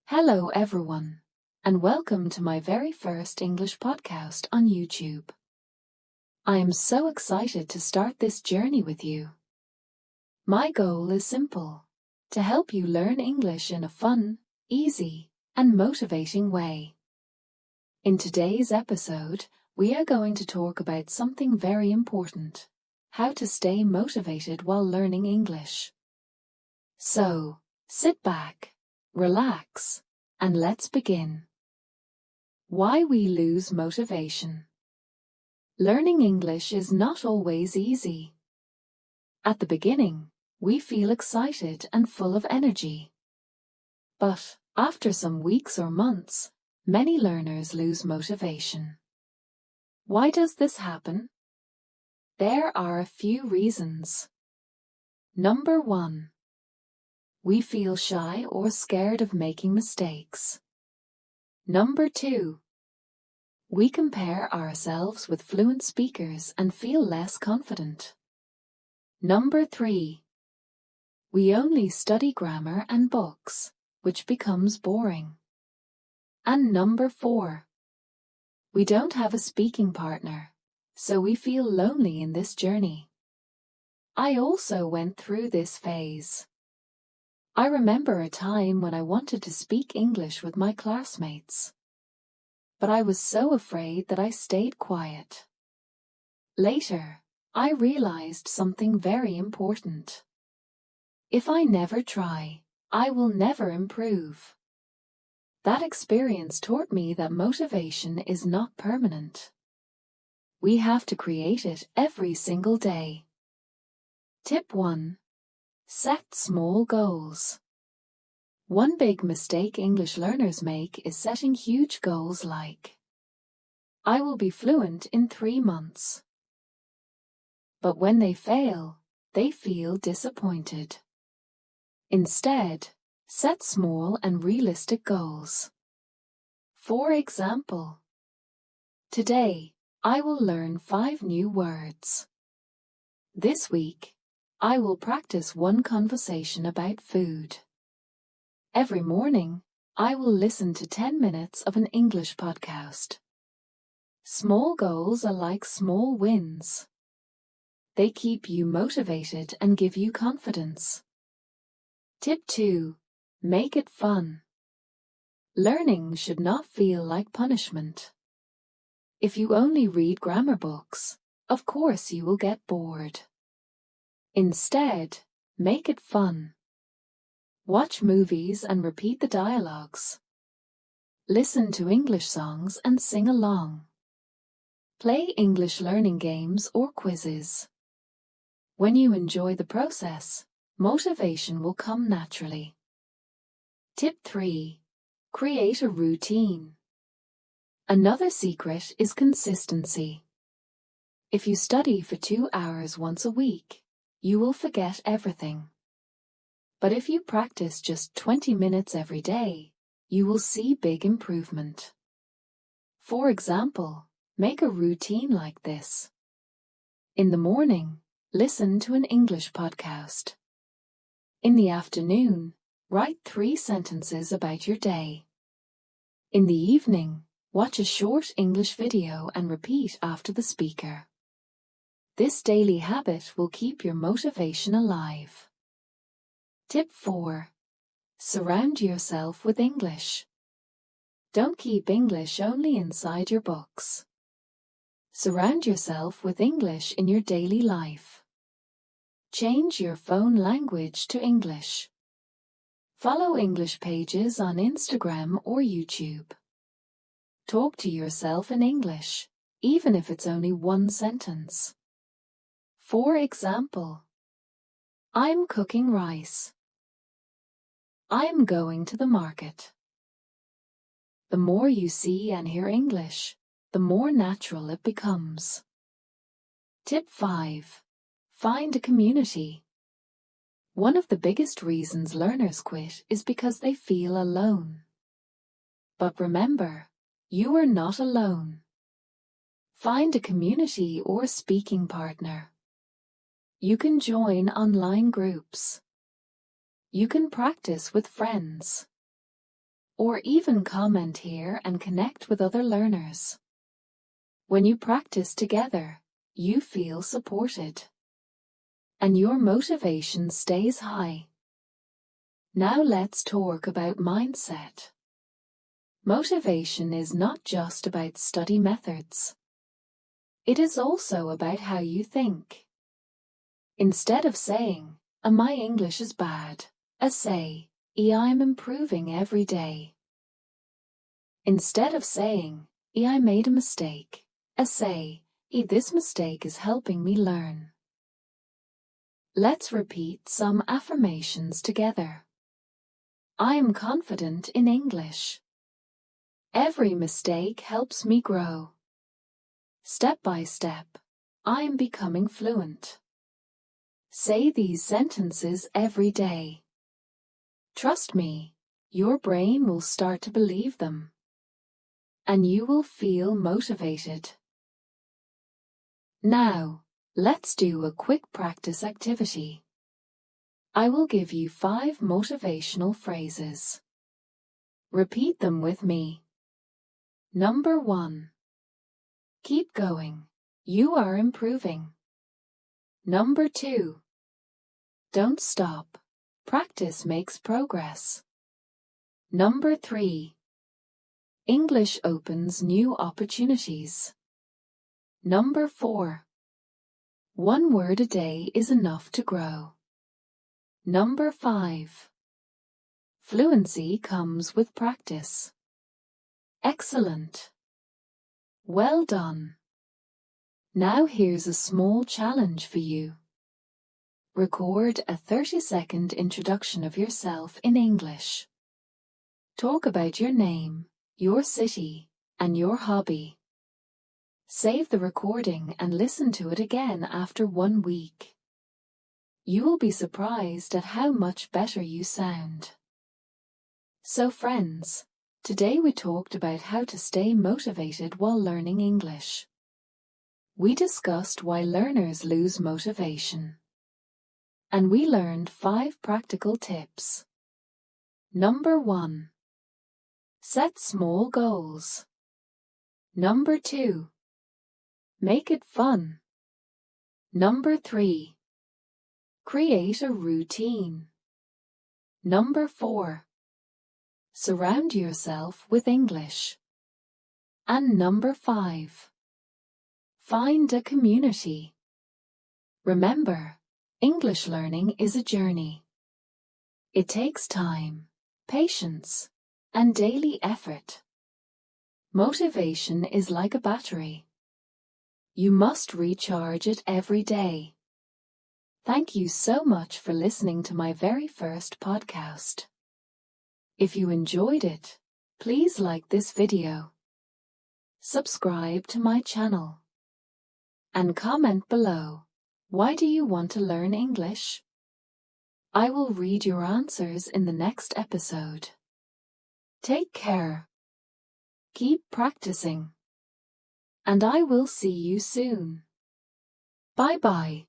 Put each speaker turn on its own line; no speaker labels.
Hello everyone, and welcome to my very first English podcast on YouTube. I am so excited to start this journey with you. My goal is simple: to help you learn English in a fun, easy, and motivating way. In today's episode, we are going to talk about something very important: how to stay motivated while learning English. So, sit back, relax, and let's begin. Why we lose motivation. Learning English is not always easy. At the beginning, we feel excited and full of energy. But after some weeks or months, many learners lose motivation. Why does this happen? There are a few reasons. Number 1. We feel shy or scared of making mistakes. Number 2. We compare ourselves with fluent speakers and feel less confident. Number 3. We only study grammar and books, which becomes boring. And number 4. We don't have a speaking partner, so we feel lonely in this journey. I also went through this phase. I remember a time when I wanted to speak English with my classmates. But I was so afraid that I stayed quiet. Later, I realized something very important. If I never try, I will never improve. That experience taught me that motivation is not permanent. We have to create it every single day. Tip 1. Set small goals. One big mistake English learners make is setting huge goals like, I will be fluent in 3 months. But when they fail, they feel disappointed. Instead, set small and realistic goals. For example, today, I will learn 5 new words. This week, I will practice 1 conversation about food. Every morning, I will listen to 10 minutes of an English podcast. Small goals are like small wins. They keep you motivated and give you confidence. Tip 2. Make it fun. Learning should not feel like punishment. If you only read grammar books, of course you will get bored. Instead, make it fun. Watch movies and repeat the dialogues. Listen to English songs and sing along. Play English learning games or quizzes. When you enjoy the process, motivation will come naturally. Tip 3. Create a routine. Another secret is consistency. If you study for 2 hours once a week, you will forget everything. But if you practice just 20 minutes every day, you will see big improvement. For example, make a routine like this. In the morning, listen to an English podcast. In the afternoon, write 3 sentences about your day. In the evening, watch a short English video and repeat after the speaker. This daily habit will keep your motivation alive. Tip 4. Surround yourself with English. Don't keep English only inside your books. Surround yourself with English in your daily life. Change your phone language to English. Follow English pages on Instagram or YouTube. Talk to yourself in English, even if it's only 1 sentence. For example, I'm cooking rice. I'm going to the market. The more you see and hear English, the more natural it becomes. Tip 5. Find a community. One of the biggest reasons learners quit is because they feel alone. But remember, you are not alone. Find a community or speaking partner. You can join online groups. You can practice with friends. Or even comment here and connect with other learners. When you practice together, you feel supported. And your motivation stays high. Now let's talk about mindset. Motivation is not just about study methods. It is also about how you think. Instead of saying, my English is bad, say, I'm improving every day. Instead of saying, I made a mistake, say, this mistake is helping me learn. Let's repeat some affirmations together. I am confident in English. Every mistake helps me grow. Step by step, I am becoming fluent. Say these sentences every day. Trust me, your brain will start to believe them. And you will feel motivated. Now, let's do a quick practice activity. I will give you 5 motivational phrases. Repeat them with me. Number 1. Keep going. You are improving. Number 2. Don't stop. Practice makes progress. Number 3. English opens new opportunities. Number 4. 1 word a day is enough to grow. Number 5. Fluency comes with practice. Excellent. Well done. Now here's a small challenge for you. Record a 30-second introduction of yourself in English. Talk about your name, your city, and your hobby. Save the recording and listen to it again after 1 week. You will be surprised at how much better you sound. So friends, today we talked about how to stay motivated while learning English. We discussed why learners lose motivation. And we learned 5 practical tips. Number 1. Set small goals. Number 2. Make it fun. Number 3. Create a routine. Number 4. Surround yourself with English. And number 5. Find a community. Remember, English learning is a journey. It takes time, patience, and daily effort. Motivation is like a battery. You must recharge it every day. Thank you so much for listening to my very first podcast. If you enjoyed it, please like this video. Subscribe to my channel. And comment below. Why do you want to learn English? I will read your answers in the next episode. Take care. Keep practicing. And I will see you soon. Bye-bye.